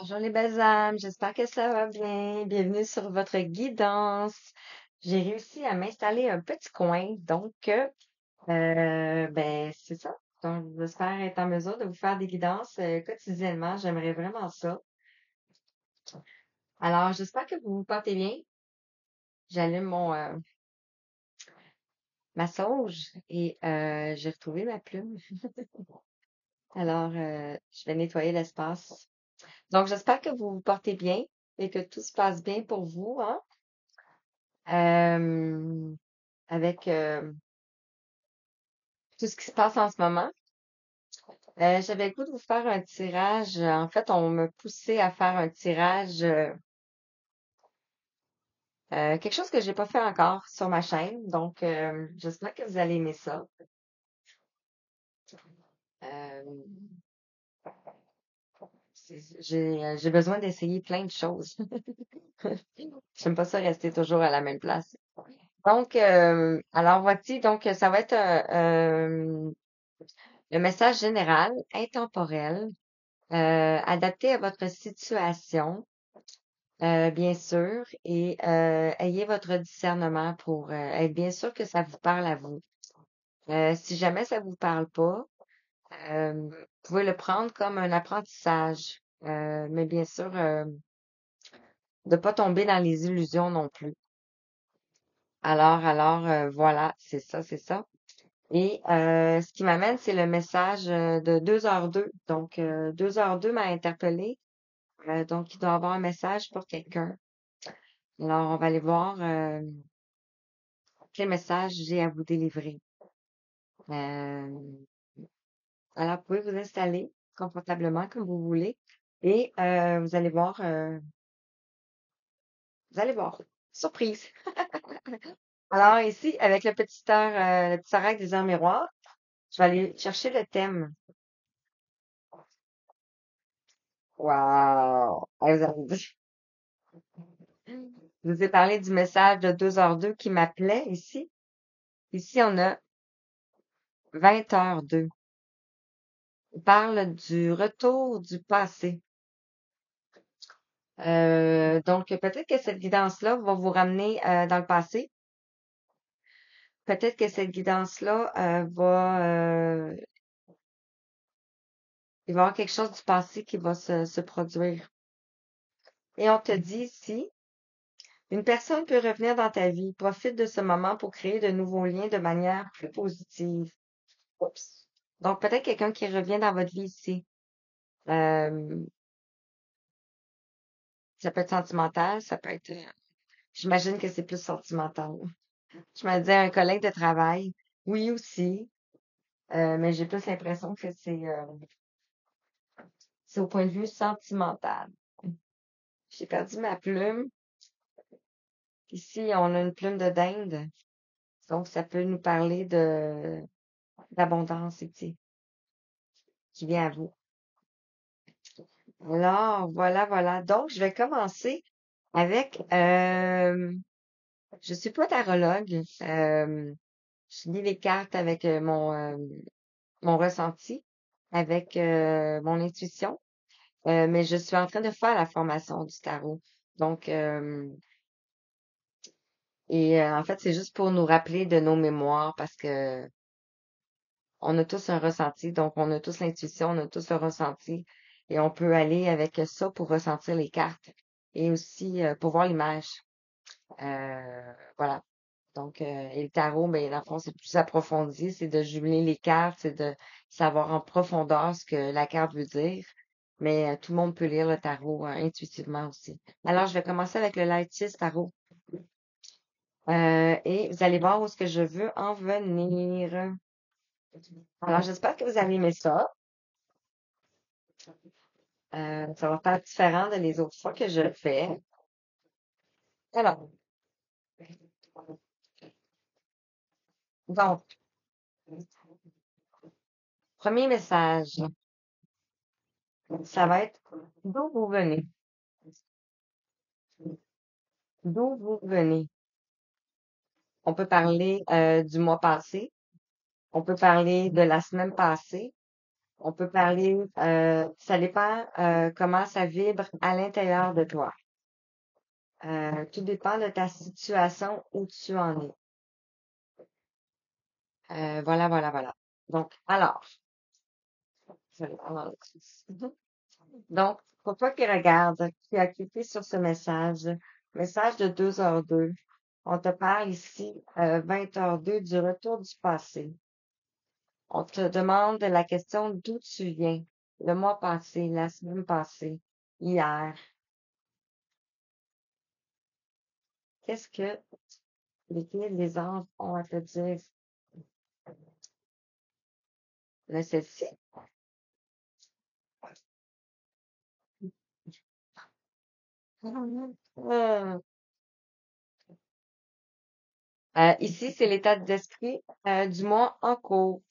Bonjour les belles âmes, j'espère que ça va bien. Bienvenue sur votre guidance. J'ai réussi à m'installer un petit coin, donc ben c'est ça. Donc j'espère être en mesure de vous faire des guidances quotidiennement. J'aimerais vraiment ça. Alors j'espère que vous vous portez bien. J'allume mon ma sauge et j'ai retrouvé ma plume. Alors je vais nettoyer l'espace. Donc j'espère que vous vous portez bien et que tout se passe bien pour vous, hein? Euh, avec tout ce qui se passe en ce moment. J'avais le goût de vous faire un tirage. En fait, on me poussait à faire un tirage, quelque chose que j'ai pas fait encore sur ma chaîne. Donc, j'espère que vous allez aimer ça. Euh, j'ai besoin d'essayer plein de choses. J'aime pas ça rester toujours à la même place. Donc, alors voici. Donc, ça va être le message général, intemporel, adapté à votre situation. Bien sûr, et ayez votre discernement pour être bien sûr que ça vous parle à vous. Si jamais ça vous parle pas, vous pouvez le prendre comme un apprentissage, mais bien sûr, de pas tomber dans les illusions non plus. Alors, voilà, c'est ça, c'est ça. Et ce qui m'amène, c'est le message de 2h02. Donc, 2h02 m'a interpellé. Donc, il doit y avoir un message pour quelqu'un. Alors, on va aller voir. Quel message j'ai à vous délivrer? Euh, alors, vous pouvez vous installer confortablement comme vous voulez et vous allez voir, vous allez voir. Surprise! Alors ici, avec le petit oracle des heures miroirs, je vais aller chercher le thème. Wow! Ah, je vous ai parlé du message de 2h02 qui m'appelait ici. Ici, on a 20h02. Il parle du retour du passé. Donc, peut-être que cette guidance-là va vous ramener dans le passé. Peut-être que cette guidance-là il va y avoir quelque chose du passé qui va se produire. Et on te dit ici, une personne peut revenir dans ta vie. Profite de ce moment pour créer de nouveaux liens de manière plus positive. Oups. Donc, peut-être quelqu'un qui revient dans votre vie ici. Euh, Ça peut être sentimental, ça peut être... j'imagine que c'est plus sentimental. Je me disais un collègue de travail. Oui aussi. Mais j'ai plus l'impression que c'est au point de vue sentimental. J'ai perdu ma plume. Ici, on a une plume de dinde. Donc, ça peut nous parler de d'abondance ici, qui vient à vous. Alors, voilà, voilà. Donc, je vais commencer avec, je suis pas tarologue. Je lis les cartes avec mon ressenti, avec mon intuition. Mais je suis en train de faire la formation du tarot. Donc, en fait, c'est juste pour nous rappeler de nos mémoires parce que on a tous un ressenti, donc on a tous l'intuition, on a tous le ressenti et on peut aller avec ça pour ressentir les cartes et aussi pour voir l'image. Voilà. Donc, et le tarot, ben, dans le fond, c'est plus approfondi, c'est de jumeler les cartes, c'est de savoir en profondeur ce que la carte veut dire. Mais tout le monde peut lire le tarot intuitivement aussi. Alors, je vais commencer avec le Light 6 tarot. Et vous allez voir où est-ce que je veux en venir. Alors, j'espère que vous avez aimé ça. Ça va faire différent de les autres fois que je le fais. Alors, donc, premier message, ça va être d'où vous venez. D'où vous venez. On peut parler du mois passé. On peut parler de la semaine passée. On peut parler, ça dépend comment ça vibre à l'intérieur de toi. Tout dépend de ta situation où tu en es. Voilà, voilà, voilà. Donc, alors, je vais prendre l'autre ici. Donc, pour toi qui regardes, qui a cliqué sur ce message de 2h02, on te parle ici, 20h02 du retour du passé. On te demande la question d'où tu viens, le mois passé, la semaine passée, hier. Qu'est-ce que les guides, les anges ont à te dire? Là, celle-ci. Ici, c'est l'état d'esprit du mois en cours.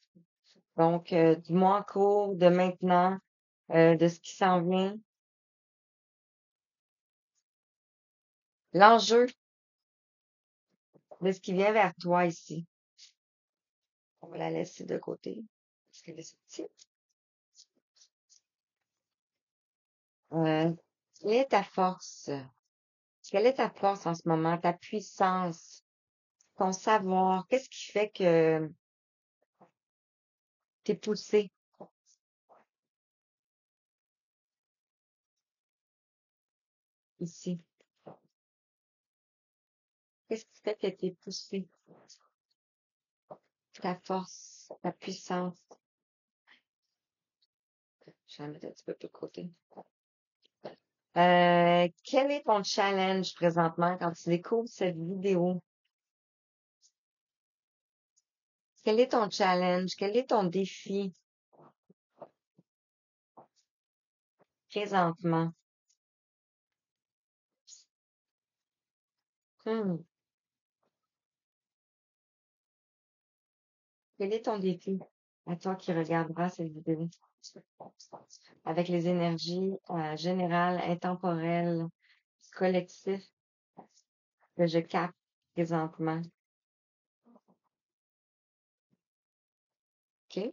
Donc, du mois en cours, de maintenant, de ce qui s'en vient. L'enjeu de ce qui vient vers toi ici. On va la laisser de côté. Parce qu'elle est sortie. Euh, quelle est ta force? Quelle est ta force en ce moment? Ta puissance, ton savoir? Qu'est-ce qui fait que t'es poussé ici? Qu'est-ce qui fait que t'es poussé? Ta force, ta puissance. Je vais la mettre un petit peu plus de côté. Quel est ton challenge présentement quand tu découvres cette vidéo? Quel est ton challenge? Quel est ton défi présentement? Hmm. Quel est ton défi à toi qui regarderas cette vidéo? Avec les énergies générales, intemporelles, collectives que je capte présentement. OK?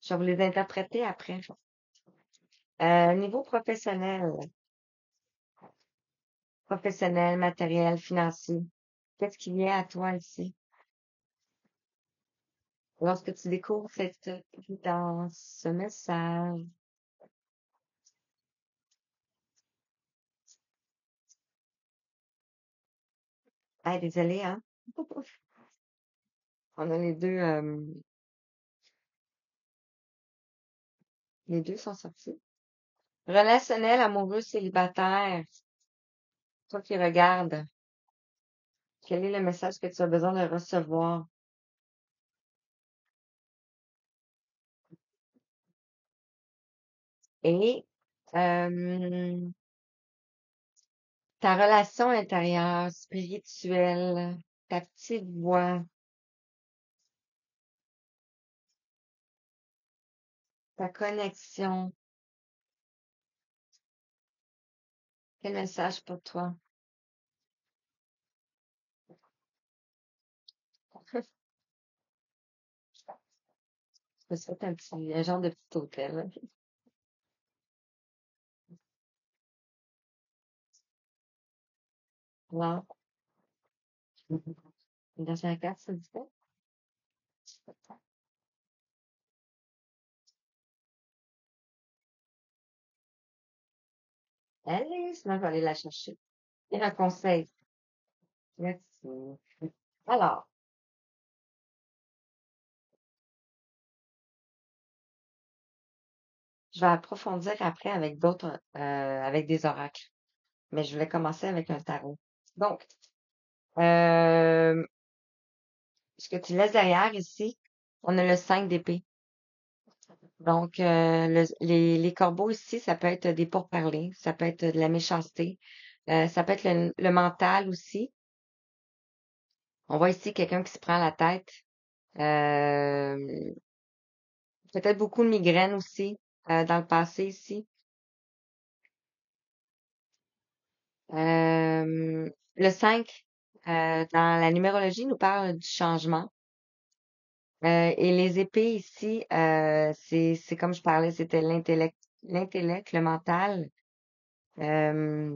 Je vais vous les interpréter après. Niveau professionnel, matériel, financier. Qu'est-ce qui vient à toi ici? Lorsque tu découvres cette évidence, ce message. Ah, désolé, hein? On a les deux sont sortis. Relationnel, amoureux, célibataire. Toi qui regardes, quel est le message que tu as besoin de recevoir? Et euh, ta relation intérieure, spirituelle, ta petite voix, ta connexion, quel message pour toi? Je me souhaite un genre de petit hôtel. Wow. Dans un cadre, ça dit quoi? Allez, sinon je vais aller la chercher. Et un conseil. Merci. Alors, je vais approfondir après avec avec des oracles. Mais je vais commencer avec un tarot. Donc, euh, ce que tu laisses derrière ici, on a le 5 d'épée. Donc, les corbeaux ici, ça peut être des pourparlers, ça peut être de la méchanceté, ça peut être le mental aussi. On voit ici quelqu'un qui se prend la tête. Euh, peut-être beaucoup de migraines aussi dans le passé ici. Le 5 dans la numérologie, nous parle du changement. Et les épées ici, c'est comme je parlais, c'était l'intellect, le mental. Euh,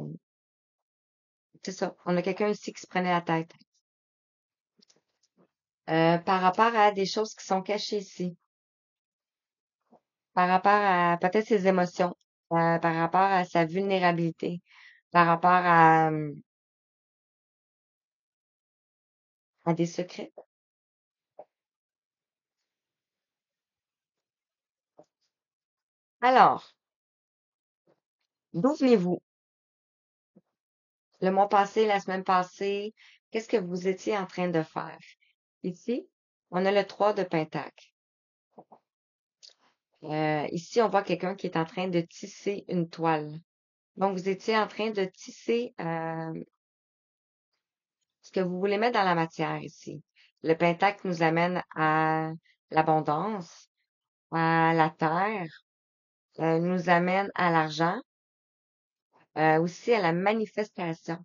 c'est ça. On a quelqu'un ici qui se prenait la tête. Par rapport à des choses qui sont cachées ici, par rapport à peut-être ses émotions, par rapport à sa vulnérabilité, par rapport à des secrets. Alors, d'où venez-vous? Le mois passé, la semaine passée, qu'est-ce que vous étiez en train de faire? Ici, on a le 3 de Pentacle. Ici, on voit quelqu'un qui est en train de tisser une toile. Donc, vous étiez en train de tisser ce que vous voulez mettre dans la matière ici. Le pentacle nous amène à l'abondance, à la terre, nous amène à l'argent, aussi à la manifestation.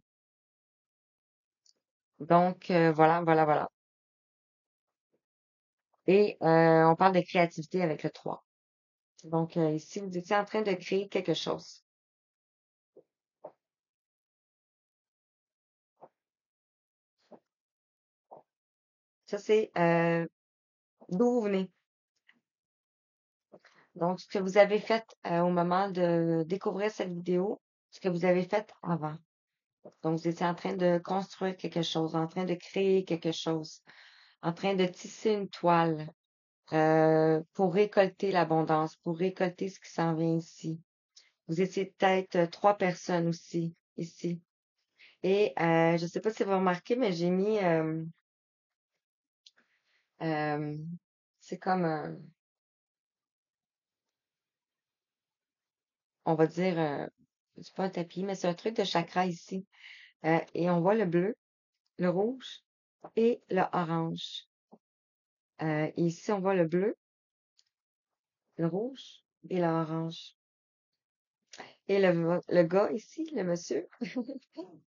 Donc, voilà, voilà, voilà. Et on parle de créativité avec le 3. Donc, ici, vous étiez en train de créer quelque chose. Ça, c'est d'où vous venez. Donc, ce que vous avez fait au moment de découvrir cette vidéo, ce que vous avez fait avant. Donc, vous étiez en train de construire quelque chose, en train de créer quelque chose, en train de tisser une toile pour récolter l'abondance, pour récolter ce qui s'en vient ici. Vous étiez peut-être 3 personnes aussi ici. Et je ne sais pas si vous remarquez, mais j'ai mis, euh, c'est comme, on va dire, c'est pas un tapis, mais c'est un truc de chakra ici. Et on voit le bleu, le rouge et le orange. Et ici, on voit le bleu, le rouge et l'orange. Et le gars ici, le monsieur,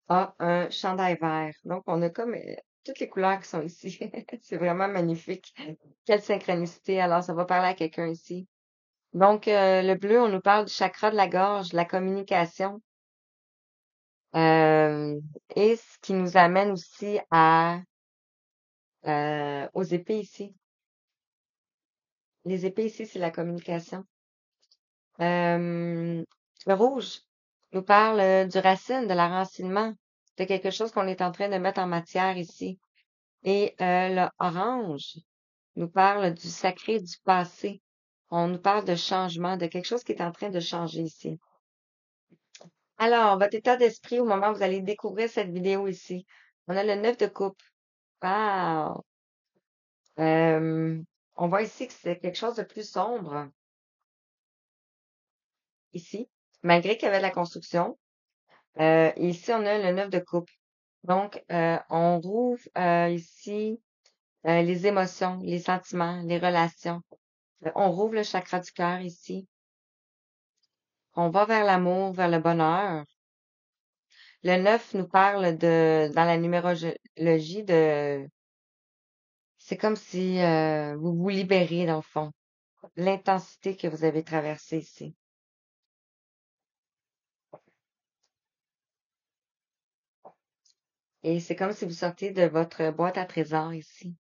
a un chandail vert. Donc, on a comme toutes les couleurs qui sont ici. C'est vraiment magnifique. Quelle synchronicité. Alors, ça va parler à quelqu'un ici. Donc, le bleu, on nous parle du chakra de la gorge, de la communication. Euh, et ce qui nous amène aussi aux épées ici. Les épées ici, c'est la communication. Le rouge nous parle du racine, de l'enracinement, de quelque chose qu'on est en train de mettre en matière ici. Et le orange nous parle du sacré, du passé. On nous parle de changement, de quelque chose qui est en train de changer ici. Alors, votre état d'esprit au moment où vous allez découvrir cette vidéo ici. On a le 9 de coupe. Wow! Euh, on voit ici que c'est quelque chose de plus sombre ici, malgré qu'il y avait de la construction. Ici, on a le 9 de coupe. Donc, on rouvre ici les émotions, les sentiments, les relations. On rouvre le chakra du cœur ici. On va vers l'amour, vers le bonheur. Le 9 nous parle dans la numérologie c'est comme si vous vous libérez dans le fond, l'intensité que vous avez traversée ici. Et c'est comme si vous sortiez de votre boîte à trésors ici,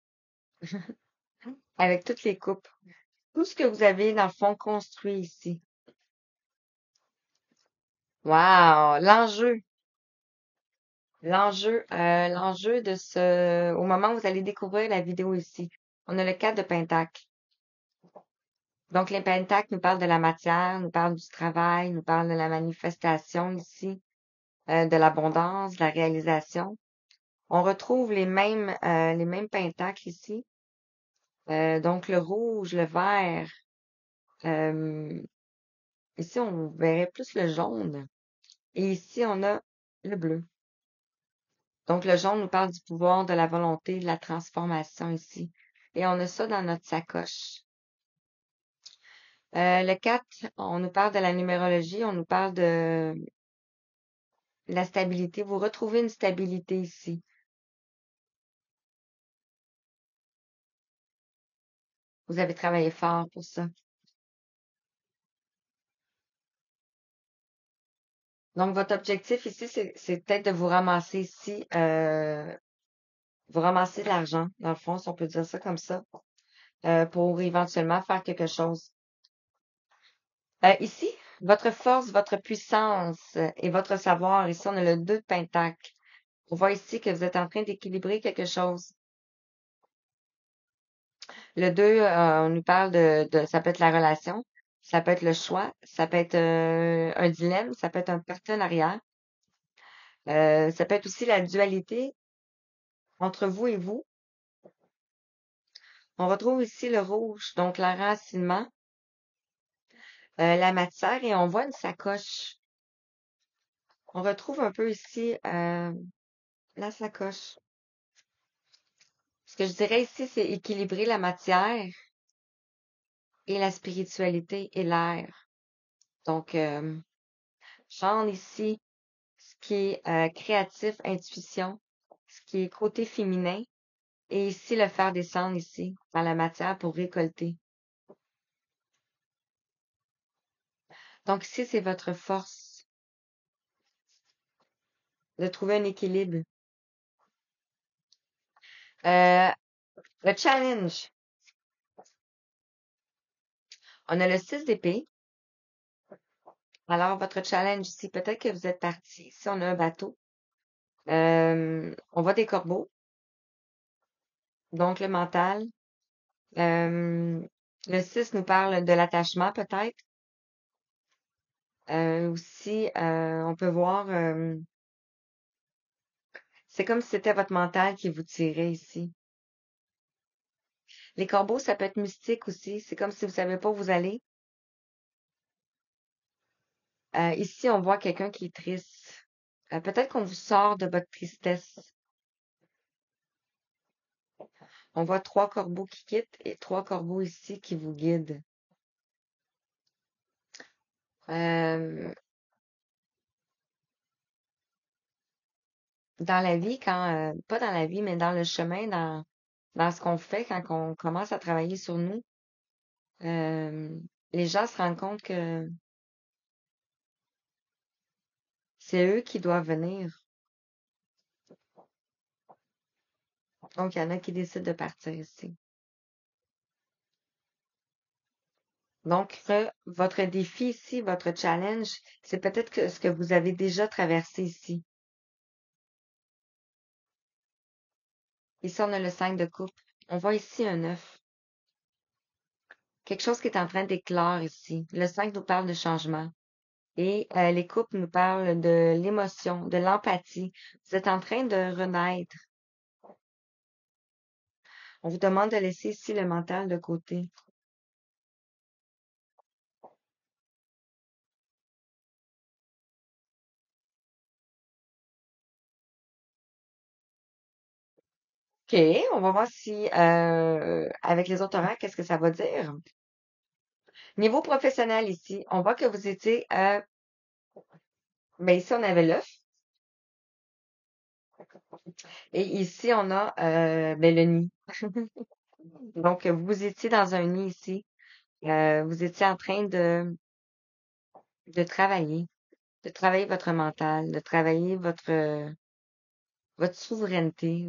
avec toutes les coupes, tout ce que vous avez dans le fond construit ici. Wow! L'enjeu au moment où vous allez découvrir la vidéo ici. On a le 4 de Pentacle. Donc, les pentacles nous parlent de la matière, nous parlent du travail, nous parlent de la manifestation ici, de l'abondance, de la réalisation. On retrouve les mêmes pentacles ici. Donc, le rouge, le vert. euh, Ici, on verrait plus le jaune. Et ici, on a le bleu. Donc, le jaune nous parle du pouvoir, de la volonté, de la transformation ici. Et on a ça dans notre sacoche. Le 4, on nous parle de la numérologie, on nous parle de la stabilité. Vous retrouvez une stabilité ici. Vous avez travaillé fort pour ça. Donc, votre objectif ici, c'est peut-être de vous ramasser ici, vous ramasser de l'argent, dans le fond, si on peut dire ça comme ça, pour éventuellement faire quelque chose. Ici, votre force, votre puissance et votre savoir. Ici, on a le 2 de Pentacle. On voit ici que vous êtes en train d'équilibrer quelque chose. Le 2, on nous parle ça peut être la relation, ça peut être le choix, ça peut être un dilemme, ça peut être un partenariat, ça peut être aussi la dualité entre vous et vous. On retrouve ici le rouge, donc l'enracinement, la matière, et on voit une sacoche. On retrouve un peu ici la sacoche. Ce que je dirais ici, c'est équilibrer la matière et la spiritualité et l'air. Donc, genre ici, ce qui est créatif, intuition, ce qui est côté féminin, et ici le faire descendre ici dans la matière pour récolter. Donc ici, c'est votre force de trouver un équilibre. Euh, le challenge. On a le 6 d'épée. Alors, votre challenge ici, peut-être que vous êtes parti. Ici, on a un bateau. On voit des corbeaux, donc le mental. Le 6 nous parle de l'attachement, peut-être. Aussi, on peut voir, c'est comme si c'était votre mental qui vous tirait ici. Les corbeaux, ça peut être mystique aussi. C'est comme si vous savez pas où vous allez. Ici, on voit quelqu'un qui est triste. Peut-être qu'on vous sort de votre tristesse. On voit 3 corbeaux qui quittent et 3 corbeaux ici qui vous guident. Euh, dans la vie, pas dans la vie, mais dans le chemin, dans ce qu'on fait, quand on commence à travailler sur nous, euh, les gens se rendent compte que c'est eux qui doivent venir. Donc, il y en a qui décident de partir ici. Donc, votre défi ici, votre challenge, c'est peut-être que ce que vous avez déjà traversé ici. Ici, on a le 5 de coupe. On voit ici un 9. Quelque chose qui est en train d'éclore ici. Le 5 nous parle de changement. Et les coupes nous parlent de l'émotion, de l'empathie. Vous êtes en train de renaître. On vous demande de laisser ici le mental de côté. OK, on va voir si, avec les autres horaires, qu'est-ce que ça va dire. Niveau professionnel ici, on voit que vous étiez, ben ici on avait l'œuf et ici on a ben, le nid. Donc vous étiez dans un nid ici. Vous étiez en train de travailler, de travailler votre mental, de travailler votre souveraineté,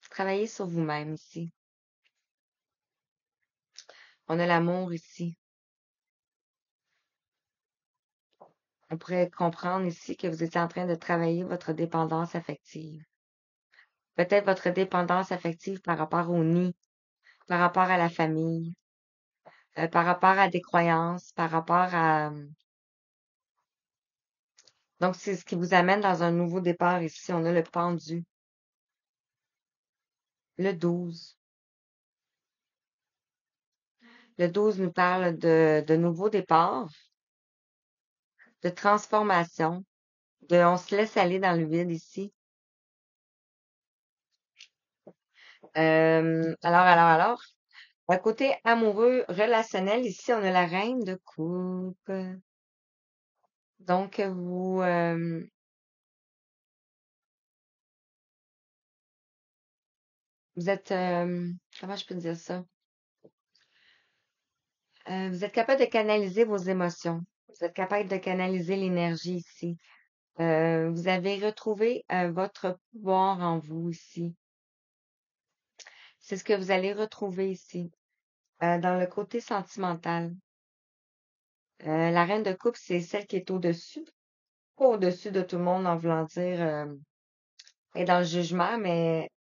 travailler sur vous-même ici. On a l'amour ici. On pourrait comprendre ici que vous étiez en train de travailler votre dépendance affective. Peut-être votre dépendance affective par rapport au nid, par rapport à la famille, par rapport à des croyances, par rapport à... Donc, c'est ce qui vous amène dans un nouveau départ ici. On a le pendu, le 12. Le 12 nous parle de nouveau départ, de transformation, de on se laisse aller dans le vide ici. Alors, à côté amoureux, relationnel, ici, on a la reine de coupe. Donc, vous, Vous êtes, comment je peux dire ça? Vous êtes capable de canaliser vos émotions. Vous êtes capable de canaliser l'énergie ici. Vous avez retrouvé votre pouvoir en vous ici. C'est ce que vous allez retrouver ici. Dans le côté sentimental. La reine de coupe, c'est celle qui est au-dessus. Pas au-dessus de tout le monde en voulant dire est dans le jugement, mais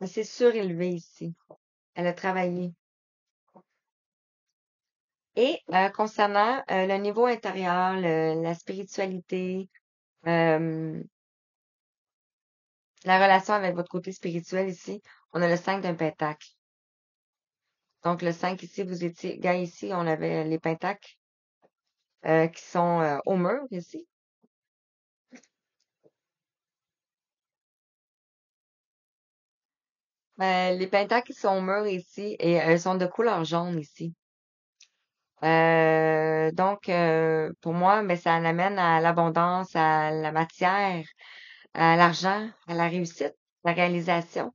c'est surélevé ici. Elle a travaillé. Et concernant le niveau intérieur, la spiritualité, euh, la relation avec votre côté spirituel ici, on a le 5 d'un pentacle. Donc le 5 ici, vous étiez, gars ici, on avait les pentacles qui sont au mur ici. Les pentacles qui sont au mur ici et elles sont de couleur jaune ici. Donc, pour moi, mais ça l'amène à l'abondance, à la matière, à l'argent, à la réussite, la réalisation.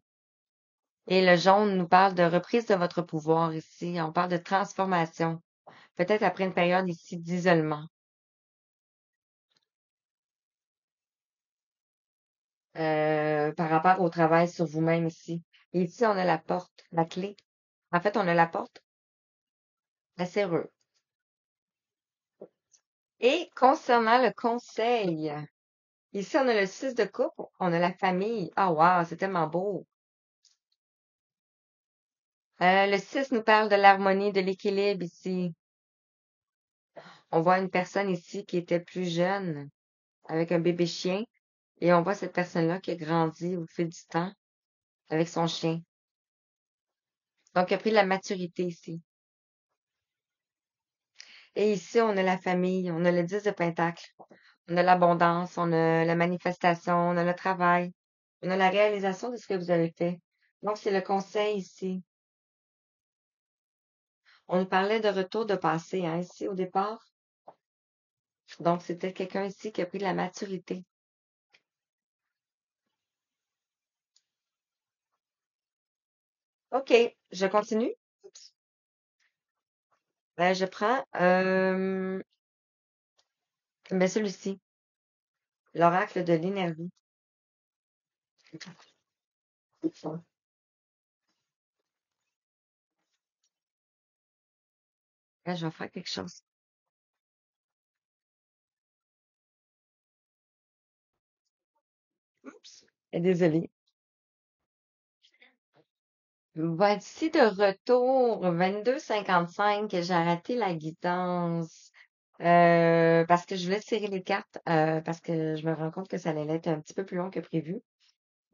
Et le jaune nous parle de reprise de votre pouvoir ici. On parle de transformation. Peut-être après une période ici d'isolement. Par rapport au travail sur vous-même ici. Et ici, on a la porte, la clé. En fait, on a la porte, la serrure. Et concernant le conseil, ici, on a le 6 de coupe, on a la famille. Ah, wow, c'est tellement beau. Le 6 nous parle de l'harmonie, de l'équilibre ici. On voit une personne ici qui était plus jeune, avec un bébé chien, et on voit cette personne-là qui a grandi au fil du temps avec son chien. Donc, il a pris de la maturité ici. Et ici, on a la famille, on a le 10 de Pentacle, on a l'abondance, on a la manifestation, on a le travail, on a la réalisation de ce que vous avez fait. Donc, c'est le conseil ici. On nous parlait de retour de passé, hein, ici au départ. Donc, c'était quelqu'un ici qui a pris de la maturité. OK, je continue. Je prends celui-ci, l'oracle de l'énergie. Là, je vais faire quelque chose. Oups. Désolée. Voici de retour, 22h55, j'ai arrêté la guidance parce que je voulais tirer les cartes parce que je me rends compte que ça allait être un petit peu plus long que prévu.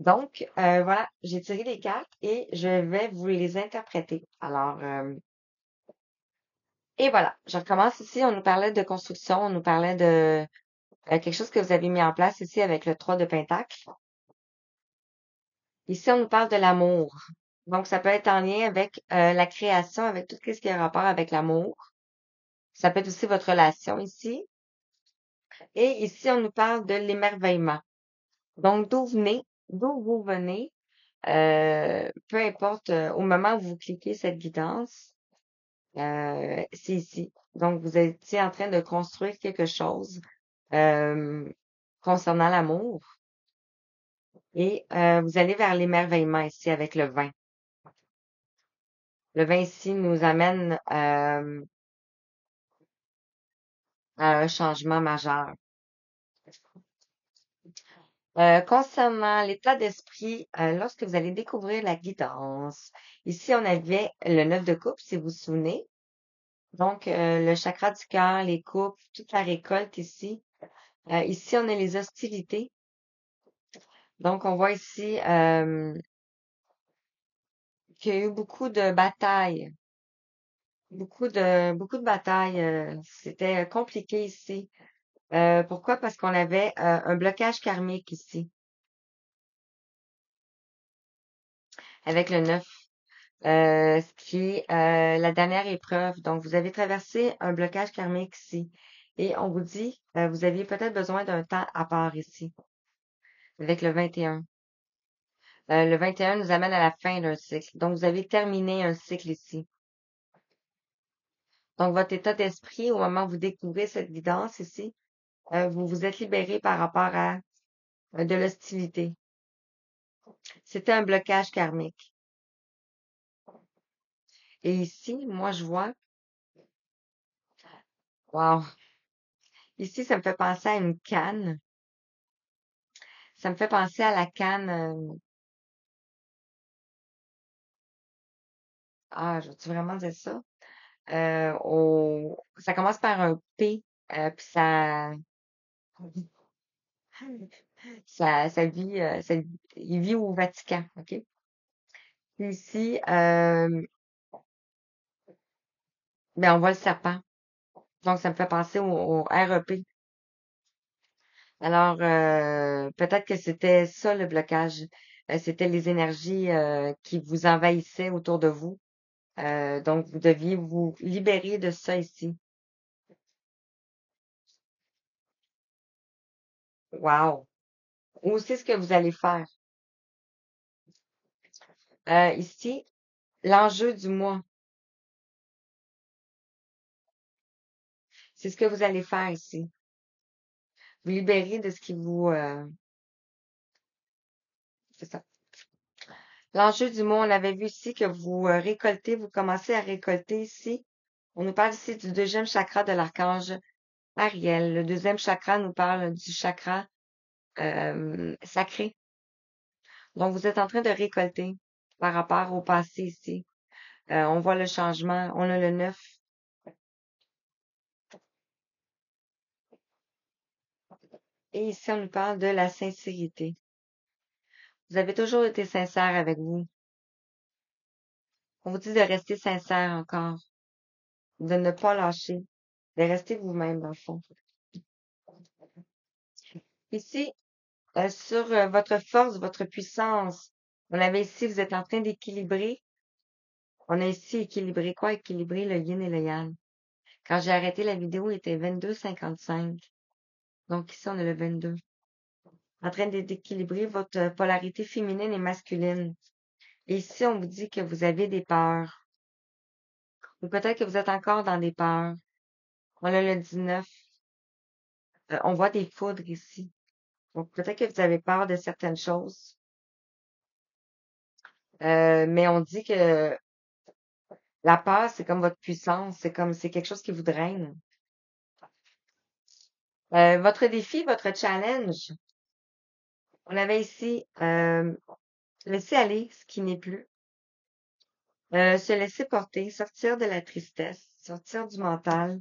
Donc, voilà, j'ai tiré les cartes et je vais vous les interpréter. Alors, et voilà, je recommence ici. On nous parlait de construction, on nous parlait de quelque chose que vous avez mis en place ici avec le 3 de Pentacle. Ici, on nous parle de l'amour. Donc, ça peut être en lien avec la création, avec tout ce qui a rapport avec l'amour. Ça peut être aussi votre relation ici. Et ici, on nous parle de l'émerveillement. Donc, d'où vous venez, peu importe, au moment où vous cliquez cette guidance, c'est ici. Donc, vous étiez en train de construire quelque chose euh, concernant l'amour. Et vous allez vers l'émerveillement ici avec le vin. Le vin ici nous amène à un changement majeur. Concernant l'état d'esprit, lorsque vous allez découvrir la guidance, ici on avait le 9 de coupe, si vous vous souvenez. Donc, le chakra du cœur, les coupes, toute la récolte ici. Ici, on a les hostilités. Donc, on voit ici qu'il y a eu beaucoup de batailles. Beaucoup de batailles. C'était compliqué ici. Pourquoi? Parce qu'on avait un blocage karmique ici, avec le 9. Ce qui est la dernière épreuve. Donc, vous avez traversé un blocage karmique ici. Et on vous dit, vous aviez peut-être besoin d'un temps à part ici, avec le 21. Le 21 nous amène à la fin d'un cycle. Donc, vous avez terminé un cycle ici. Donc, votre état d'esprit, au moment où vous découvrez cette guidance ici, vous vous êtes libéré par rapport à de l'hostilité. C'était un blocage karmique. Et ici, moi, je vois, wow, ici, ça me fait penser à une canne. Ça me fait penser à la canne, je veux vraiment dire ça? Ça commence par un P, puis ça, il vit au Vatican, OK? Puis ici, ben, on voit le serpent. Donc, ça me fait penser au REP. Alors, peut-être que c'était ça le blocage. C'était les énergies qui vous envahissaient autour de vous. Donc, vous deviez vous libérer de ça ici. Wow! Ou c'est ce que vous allez faire. Ici, l'enjeu du mois, c'est ce que vous allez faire ici. Vous libérer de ce qui vous... c'est ça. L'enjeu du mois, on avait vu ici que vous récoltez, vous commencez à récolter ici. On nous parle ici du deuxième chakra de l'archange Ariel. Le deuxième chakra nous parle du chakra sacré. Donc, vous êtes en train de récolter par rapport au passé ici. On voit le changement. On a le 9. Et ici, on nous parle de la sincérité. Vous avez toujours été sincère avec vous. On vous dit de rester sincère encore, de ne pas lâcher, de rester vous-même dans le fond. Ici, sur votre force, votre puissance, on avait ici, vous êtes en train d'équilibrer. On a ici équilibré quoi? Équilibrer le yin et le yang. Quand j'ai arrêté la vidéo, il était 22,55. Donc ici, on a le 22. En train d'équilibrer votre polarité féminine et masculine. Et ici, on vous dit que vous avez des peurs. Ou peut-être que vous êtes encore dans des peurs. On a le 19. On voit des foudres ici. Donc peut-être que vous avez peur de certaines choses. Mais on dit que la peur, c'est comme votre puissance. C'est quelque chose qui vous draine. Votre défi, votre challenge. On avait ici laisser aller ce qui n'est plus. Se laisser porter, sortir de la tristesse, sortir du mental,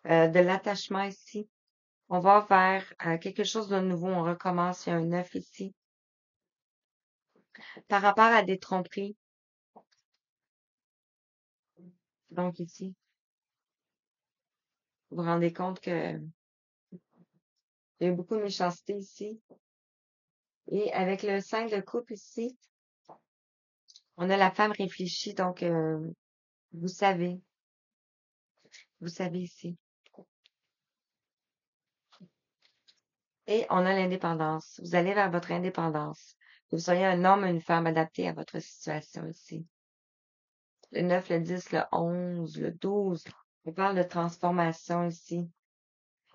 de l'attachement ici. On va vers quelque chose de nouveau. On recommence. Il y a un neuf ici. Par rapport à des tromperies. Donc ici, vous vous rendez compte que il y a beaucoup de méchanceté ici. Et avec le 5 de coupe ici, on a la femme réfléchie. Donc, vous savez, vous savez ici. Et on a l'indépendance. Vous allez vers votre indépendance. Que vous soyez un homme ou une femme adapté à votre situation ici. Le 9, le 10, le 11, le 12. On parle de transformation ici.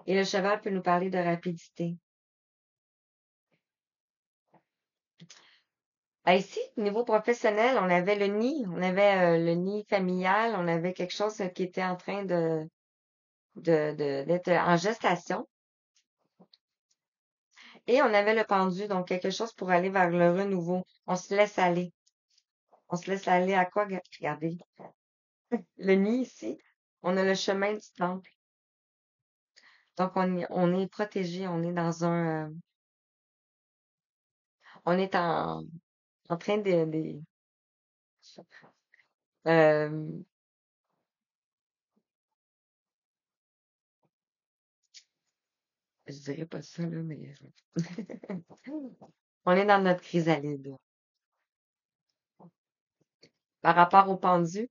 Et le cheval peut nous parler de rapidité. Ici, au niveau professionnel, on avait le nid. On avait le nid familial. On avait quelque chose qui était en train d'être en gestation. Et on avait le pendu, donc quelque chose pour aller vers le renouveau. On se laisse aller. On se laisse aller à quoi? Regardez. Le nid ici, on a le chemin du temple. Donc, on est protégé, on est dans on est en train euh, je dirais pas ça, là, mais on est dans notre chrysalide. Là. Par rapport au pendu,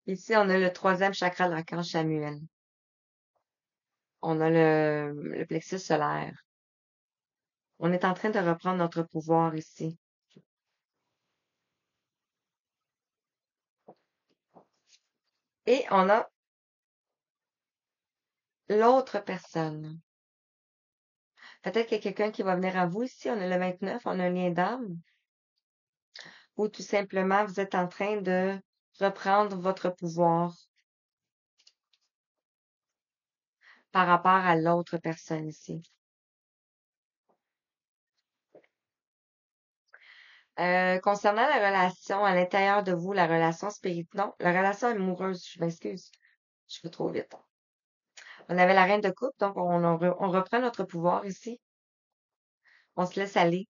ici, on a le troisième chakra de l'archange Samuel. On a le plexus solaire. On est en train de reprendre notre pouvoir ici. Et on a l'autre personne. Peut-être qu'il y a quelqu'un qui va venir à vous ici. On a le 29, on a un lien d'âme. Ou tout simplement, vous êtes en train de reprendre votre pouvoir par rapport à l'autre personne ici. Concernant la relation à l'intérieur de vous, la relation spirituelle, non, la relation amoureuse, je m'excuse, je vais trop vite. On avait la reine de coupe, donc on reprend notre pouvoir ici. On se laisse aller.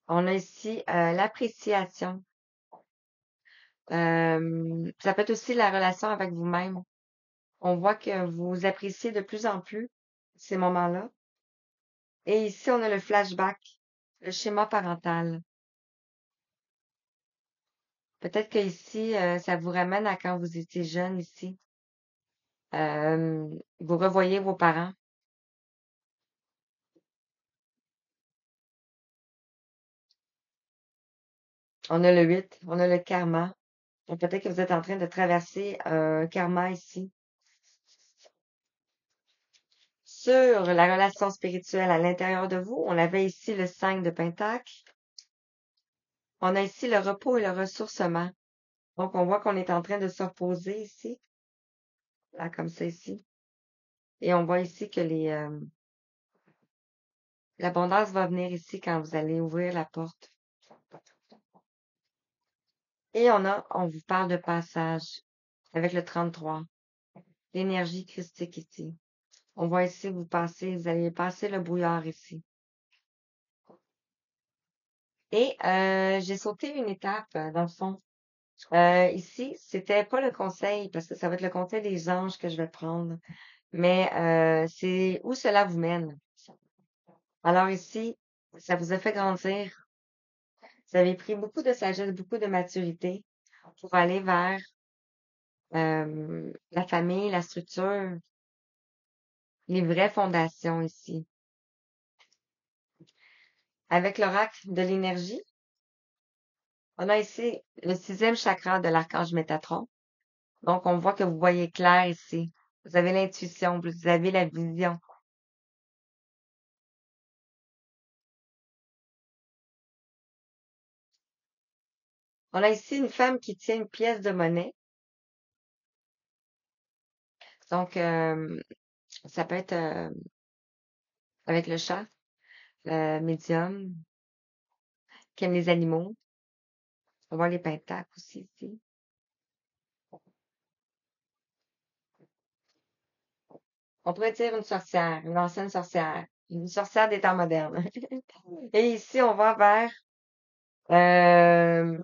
On a ici l'appréciation. Ça peut être aussi la relation avec vous-même. On voit que vous appréciez de plus en plus ces moments-là. Et ici, on a le flashback, le schéma parental. Peut-être que ici, ça vous ramène à quand vous étiez jeune ici. Vous revoyez vos parents. On a le 8, on a le karma. Donc, peut-être que vous êtes en train de traverser un karma ici. Sur la relation spirituelle à l'intérieur de vous, on avait ici le 5 de Pentacle. On a ici le repos et le ressourcement. Donc, on voit qu'on est en train de se reposer ici, là, comme ça ici. Et on voit ici que l'abondance va venir ici quand vous allez ouvrir la porte. Et on vous parle de passage avec le 33. L'énergie christique ici. On voit ici, vous allez passer le brouillard ici. Et j'ai sauté une étape, dans le fond. Ici, c'était pas le conseil, parce que ça va être le conseil des anges que je vais prendre, mais c'est où cela vous mène. Alors ici, ça vous a fait grandir. Vous avez pris beaucoup de sagesse, beaucoup de maturité pour aller vers la famille, la structure, les vraies fondations ici. Avec l'oracle de l'énergie, on a ici le 6e chakra de l'archange Métatron. Donc, on voit que vous voyez clair ici. Vous avez l'intuition, vous avez la vision. On a ici une femme qui tient une pièce de monnaie. Donc, ça peut être avec le chat, le médium, qui aime les animaux. On voit les pentacles aussi ici. On pourrait dire une sorcière, une ancienne sorcière, une sorcière des temps modernes. Et ici, on va vers euh,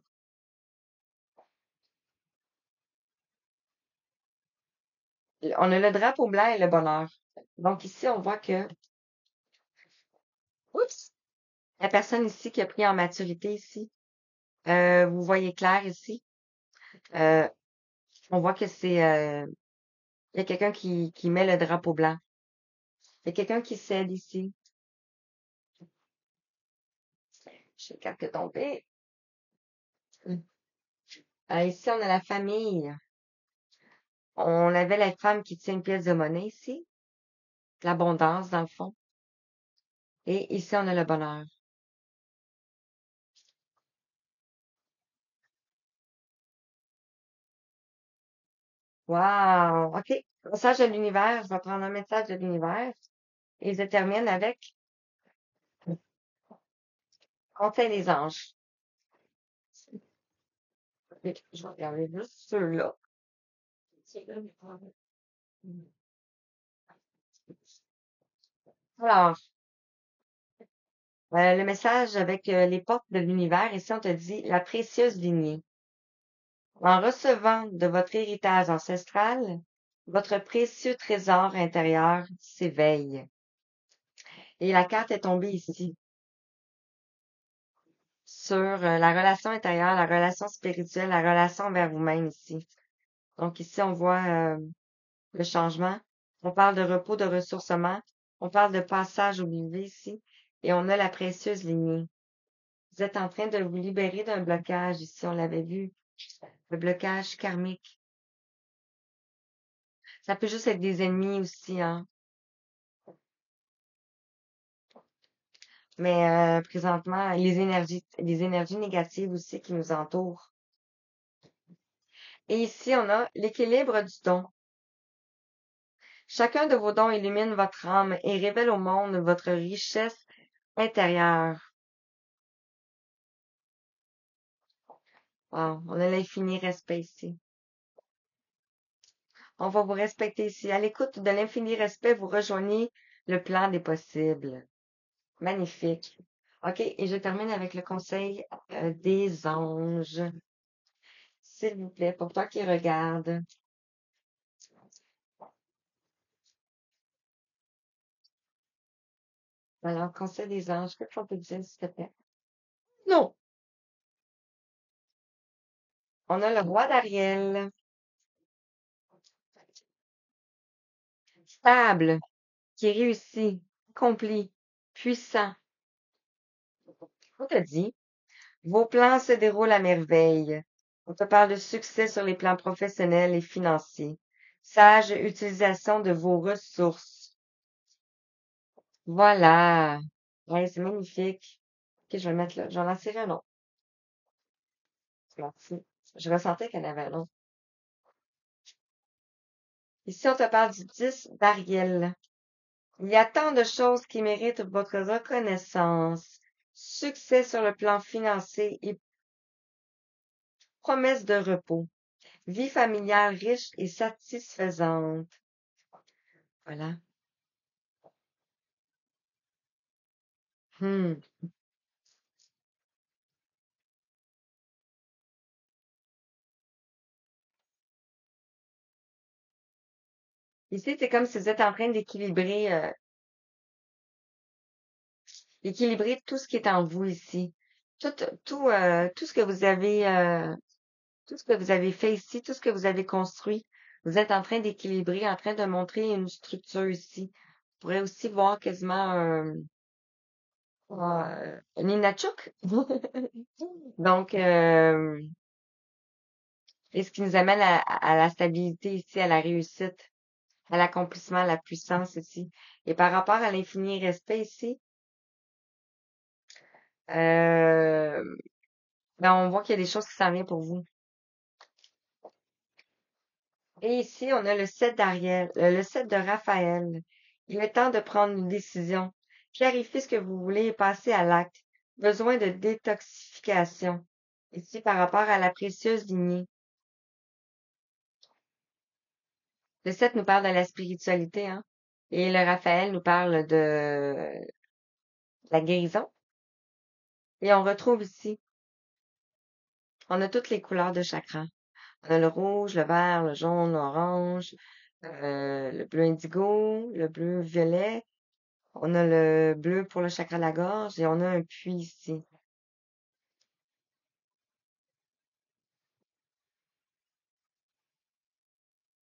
on a le drapeau blanc et le bonheur. Donc ici, on voit que oups, la personne ici qui a pris en maturité ici, vous voyez clair ici. Euh, on voit que il y a quelqu'un qui met le drapeau blanc. Il y a quelqu'un qui cède ici. Je vais que tomber. Ici, on a la famille. On avait la femme qui tient une pièce de monnaie ici. L'abondance, dans le fond. Et ici, on a le bonheur. Wow! OK. Message de l'univers. Je vais prendre un message de l'univers. Et je termine avec Conseil des anges. OK, je vais regarder juste ceux-là. Alors, le message avec les portes de l'univers, ici, on te dit la précieuse lignée. En recevant de votre héritage ancestral, votre précieux trésor intérieur s'éveille. Et la carte est tombée ici, sur la relation intérieure, la relation spirituelle, la relation vers vous-même ici. Donc ici, on voit le changement. On parle de repos, de ressourcement. On parle de passage au milieu ici. Et on a la précieuse lignée. Vous êtes en train de vous libérer d'un blocage ici, on l'avait vu. Le blocage karmique. Ça peut juste être des ennemis aussi, hein. Mais présentement, les énergies négatives aussi qui nous entourent. Et ici, on a l'équilibre du don. Chacun de vos dons illumine votre âme et révèle au monde votre richesse intérieure. Wow, on a l'infini respect ici. On va vous respecter ici. À l'écoute de l'infini respect, vous rejoignez le plan des possibles. Magnifique. OK, et je termine avec le conseil des anges. S'il vous plaît, pour toi qui regarde. Alors, conseil des anges, qu'est-ce qu'on peut dire, s'il te plaît? Non. On a le roi d'Ariel, stable, qui réussit, accompli, puissant. On te dit, vos plans se déroulent à merveille. On te parle de succès sur les plans professionnels et financiers. Sage utilisation de vos ressources. Voilà. Ouais, c'est magnifique. Ok, je vais le mettre là. J'en lancerai un autre. Merci. Je ressentais qu'il y en avait un autre. Ici, on te parle du 10 d'Ariel. Il y a tant de choses qui méritent votre reconnaissance. Succès sur le plan financier et promesse de repos. Vie familiale riche et satisfaisante. Voilà. Hmm. Ici, c'est comme si vous êtes en train d'équilibrer tout ce qui est en vous ici. Tout, tout ce que vous avez, tout ce que vous avez fait ici, tout ce que vous avez construit, vous êtes en train d'équilibrer, en train de montrer une structure ici. Vous pourrez aussi voir quasiment un Inachuk. Donc, et ce qui nous amène à la stabilité ici, à la réussite, à l'accomplissement, à la puissance ici. Et par rapport à l'infini respect ici, euh, ben, on voit qu'il y a des choses qui s'en viennent pour vous. Et ici, on a le 7 d'Ariel, le 7 de Raphaël. Il est temps de prendre une décision. Clarifiez ce que vous voulez et passez à l'acte. Besoin de détoxification. Ici, par rapport à la précieuse lignée. Le 7 nous parle de la spiritualité, hein. Et le Raphaël nous parle de la guérison. Et on retrouve ici, on a toutes les couleurs de chakra. On a le rouge, le vert, le jaune, l'orange, le bleu indigo, le bleu violet. On a le bleu pour le chakra de la gorge et on a un puits ici.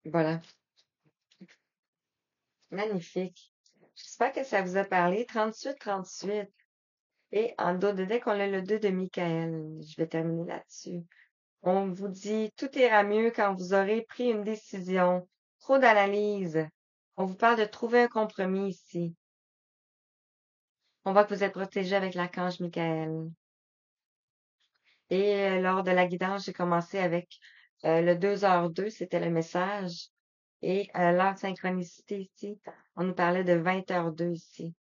Voilà. Magnifique. J'espère que ça vous a parlé. 38-38. Et en dos de deck, on a le 2 de Michael. Je vais terminer là-dessus. On vous dit, tout ira mieux quand vous aurez pris une décision. Trop d'analyse. On vous parle de trouver un compromis ici. On voit que vous êtes protégé avec l'archange Michael. Et lors de la guidance, j'ai commencé avec le 2h02, c'était le message. Et l'heure de synchronicité ici, on nous parlait de 20h02 ici,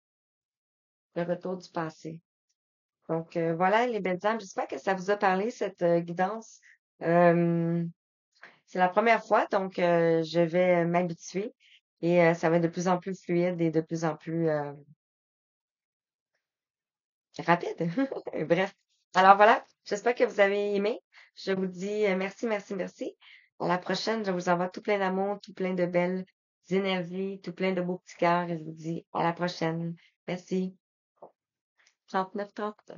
le retour du passé. Donc voilà les belles âmes, j'espère que ça vous a parlé, cette guidance. Euh, c'est la première fois, donc je vais m'habituer et ça va être de plus en plus fluide et de plus en plus rapide. Bref. Alors voilà, j'espère que vous avez aimé. Je vous dis merci, merci, merci. À la prochaine, je vous envoie tout plein d'amour, tout plein de belles énergies, tout plein de beaux petits cœurs et je vous dis à la prochaine. Merci. 39 30.